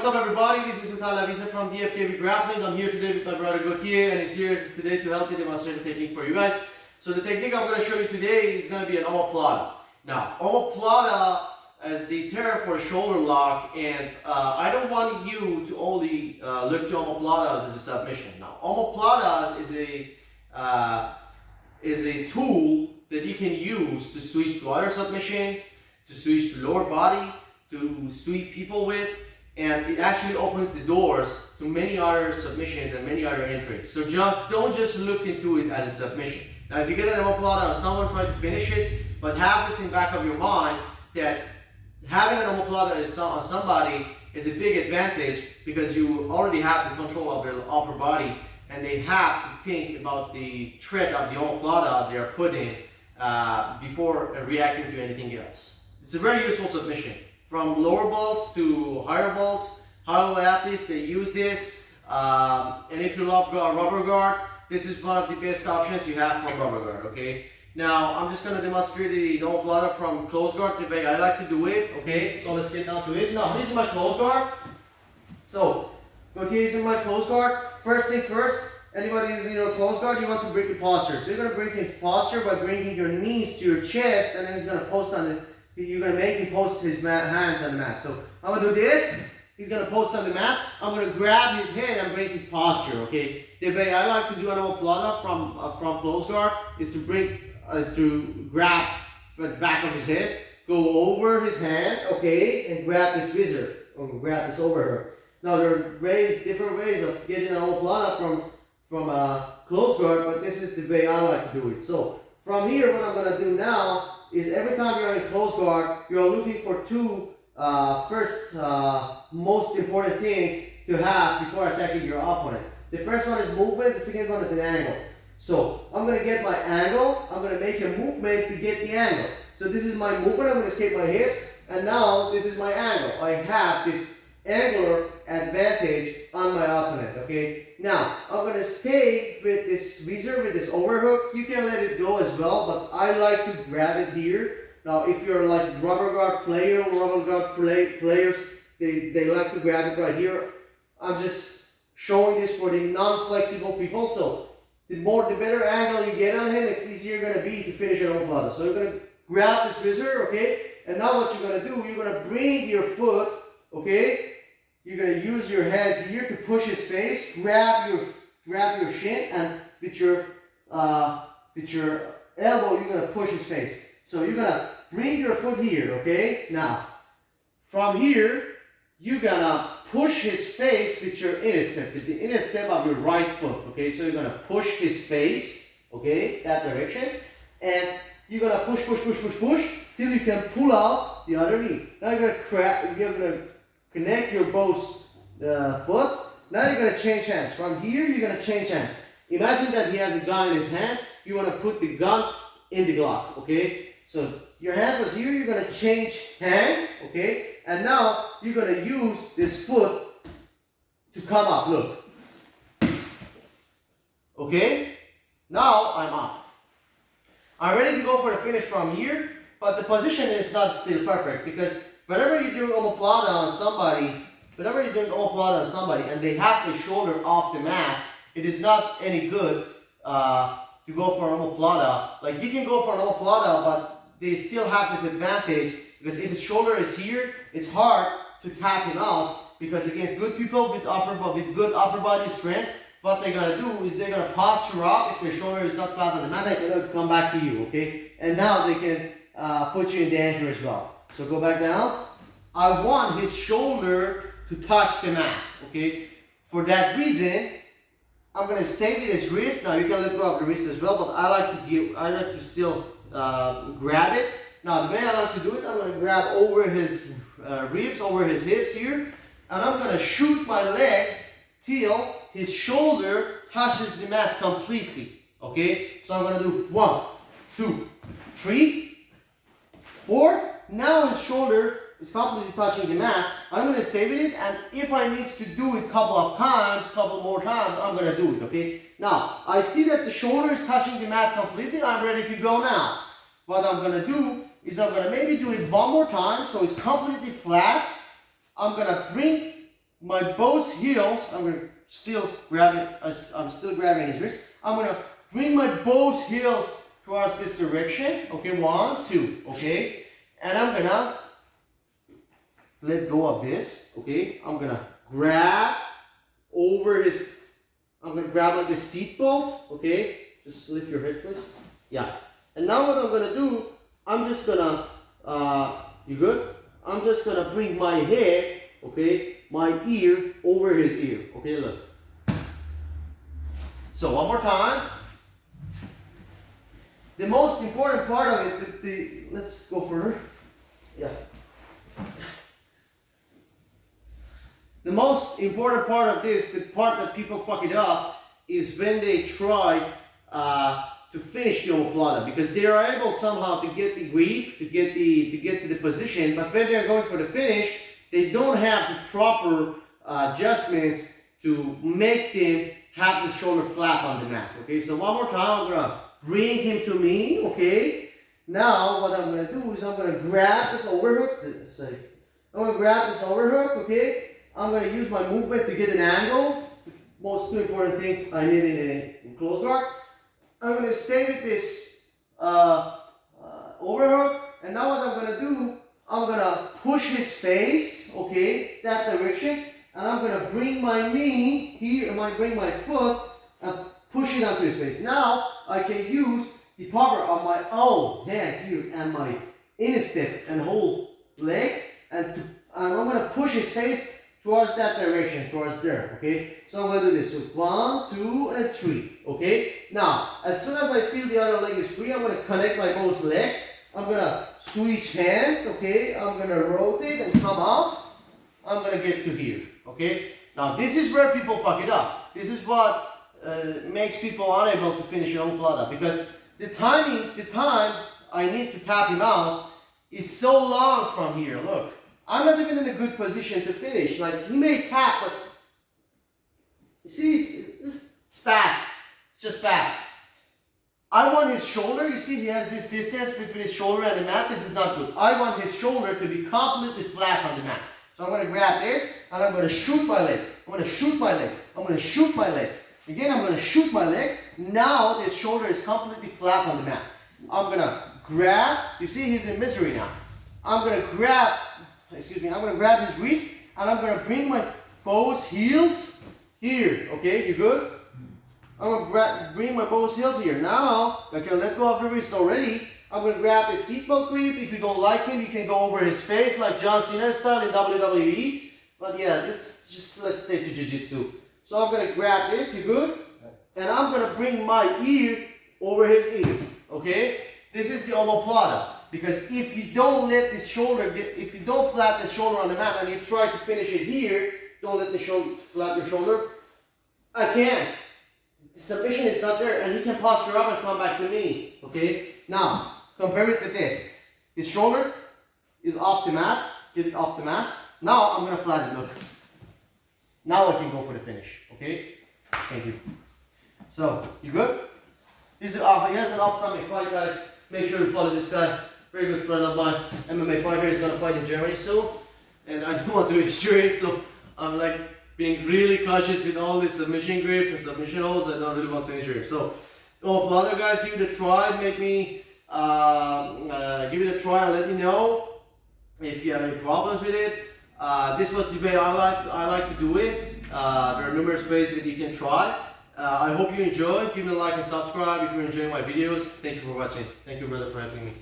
what's up everybody? This is Utal Avisa from DFKB Grappling. I'm here today with my brother Gautier and he's here today to help me demonstrate the technique for you guys. So the technique I'm going to show you today is going to be an Omoplata. Now, Omoplata is the term for shoulder lock, and I don't want you to only look to Omoplatas as a submission. Now, Omoplatas is a tool that you can use to switch to other submissions, to switch to lower body, to sweep people with, and it actually opens the doors to many other submissions and many other entries. So don't just look into it as a submission. Now if you get an Omoplata and someone try to finish it, but have this in the back of your mind that having an Omoplata on somebody is a big advantage because you already have the control of their upper body and they have to think about the threat of the Omoplata they are put in before reacting to anything else. It's a very useful submission. From lower belts to higher belts, high-level athletes, they use this. And if you love rubber guard, this is one of the best options you have for rubber guard, okay? Now, I'm just going to demonstrate the Omoplata from close guard the way I like to do it, okay? So let's get down to it. Now, this is my close guard. So, Gautier is in my close guard. First thing first, anybody using your close guard, you want to break the posture. So you're going to break his posture by bringing your knees to your chest, and then he's going to post on the you're going to make him post his hands on the mat. So I'm going to do this. He's going to post on the mat. I'm going to grab his hand and break his posture, okay? The way I like to do an Omoplata from close guard is to grab the back of his head, go over his hand, okay, and grab this visor, or grab this overhook. Now there are different ways of getting an Omoplata from close guard, but this is the way I like to do it. So from here, what I'm going to do now is every time you're in close guard, you're looking for two most important things to have before attacking your opponent. The first one is movement, the second one is an angle. So I'm going to get my angle, I'm going to make a movement to get the angle. So this is my movement, I'm going to escape my hips, and now this is my angle. I have this angular advantage on my opponent, okay? Now, I'm going to stay with this visor, with this overhook. You can let it go as well, but I like to grab it here. Now, if you're like rubber guard players, they like to grab it right here. I'm just showing this for the non-flexible people. So, the better angle you get on him, it's easier going to be to finish an Omoplata. So, you're going to grab this visor, okay? And now what you're going to do, you're going to bring your foot, okay? You're going to use your hand here to push his face, grab your shin, and with your elbow, you're going to push his face. So you're going to bring your foot here, okay? Now, from here, you're going to push his face with your instep, with the instep of your right foot, okay? So you're going to push his face, okay, that direction, and you're going to push, till you can pull out the other knee. Now you're going to connect your both foot. Now you're going to change hands. From here, you're going to change hands. Imagine that he has a gun in his hand. You want to put the gun in the Glock, okay? So your hand was here. You're going to change hands, okay? And now you're going to use this foot to come up. Look. Okay? Now I'm up. I'm ready to go for the finish from here, but the position is not still perfect because whenever you're doing Omoplata on somebody, and they have their shoulder off the mat, it is not any good to go for an Omoplata. Like you can go for an Omoplata, but they still have this advantage because if his shoulder is here, it's hard to tap him out because against good people with good upper body strength, what they're gonna do is they're gonna posture up. If their shoulder is not flat on the mat, they're gonna come back to you, okay? And now they can put you in danger as well. So go back down. I want his shoulder to touch the mat, okay? For that reason, I'm gonna stay with his wrist. Now you can let go of the wrist as well, but I like to still grab it. Now the way I like to do it, I'm gonna grab over his ribs, over his hips here, and I'm gonna shoot my legs till his shoulder touches the mat completely, okay? So I'm gonna do 1, 2, 3, 4. Now his shoulder is completely touching the mat. I'm going to stay with it, and if I need to do it couple more times, I'm going to do it, okay? Now, I see that the shoulder is touching the mat completely. I'm ready to go now. What I'm going to do is I'm going to maybe do it one more time so it's completely flat. I'm going to bring my both heels, I'm gonna still grabbing, I'm still grabbing his wrist. I'm gonna bring my both heels towards this direction. Okay, 1, 2. Okay, and I'm gonna let go of this. Okay, I'm gonna grab over his. I'm gonna grab like the seat belt. Okay, just lift your head, please. Yeah. And now what I'm gonna do, I'm just gonna. You good? I'm just gonna bring my head. Okay, my ear over his ear. Okay, look. So one more time. The most important part of it, let's go further. Yeah. The most important part of this, the part that people fuck it up, is when they try to finish the omoplata, because they are able somehow to get the grip, to get to the position, but when they are going for the finish, they don't have the proper adjustments to make them have the shoulder flat on the mat. Okay, so one more time, I'm gonna bring him to me. Okay, now what I'm gonna do is I'm gonna grab this overhook. Sorry, I'm gonna grab this overhook. Okay, I'm gonna use my movement to get an angle. The most two important things I need in close guard. I'm gonna stay with this overhook, and now what I'm gonna do, I'm gonna push his face. Okay, that direction. And I'm going to bring my knee here, I might bring my foot and push it onto his face. Now I can use the power of my own hand here and my instep and whole leg, and I'm going to push his face towards that direction, towards there. Okay, so I'm going to do this. So 1, 2, and 3. Okay, now as soon as I feel the other leg is free, I'm going to connect my both legs. I'm going to switch hands. Okay, I'm going to rotate and come out. I'm going to get to here. Okay, now this is where people fuck it up. This is what makes people unable to finish an omoplata, because the time I need to tap him out is so long from here. Look, I'm not even in a good position to finish. Like, he may tap, but you see, it's bad. It's just bad. I want his shoulder. You see, he has this distance between his shoulder and the mat. This is not good. I want his shoulder to be completely flat on the mat. So I'm going to grab this, and I'm going to shoot my legs. I'm going to shoot my legs. I'm going to shoot my legs. Again, I'm going to shoot my legs. Now this shoulder is completely flat on the mat. I'm going to grab. You see, he's in misery now. I'm going to grab, I'm going to grab his wrist, and I'm going to bring my both heels here. Okay, you good? I'm going to bring my both heels here. Now, I can let go of the wrist already. I'm going to grab his seatbelt grip. If you don't like him, you can go over his face like John Cena style in WWE. But yeah, let's stay to jujitsu. So I'm going to grab this, you good? And I'm going to bring my ear over his ear. Okay? This is the omoplata. Because if you don't let this shoulder, if you don't flat the shoulder on the mat and you try to finish it here, don't let the shoulder flat your shoulder. I can't. The submission is not there, and he can posture up and come back to me. Okay? Now, compare it with this. His shoulder is off the mat. Get it off the mat. Now I'm going to flatten it. Look. Now I can go for the finish. Okay? Thank you. So, you good? He has an upcoming fight, guys. Make sure to follow this guy. Very good friend of mine. MMA fighter. He's going to fight in Germany soon. And I don't want to injure him, so I'm like being really cautious with all these submission grips and submission holds. I don't really want to injure him. So, Omoplata, guys, give it a try. Make me give it a try and let me know if you have any problems with it. This was the way I like to do it. There are numerous ways that you can try. I hope you enjoyed. Give me a like and subscribe if you're enjoying my videos. Thank you for watching. Thank you, brother, for helping me.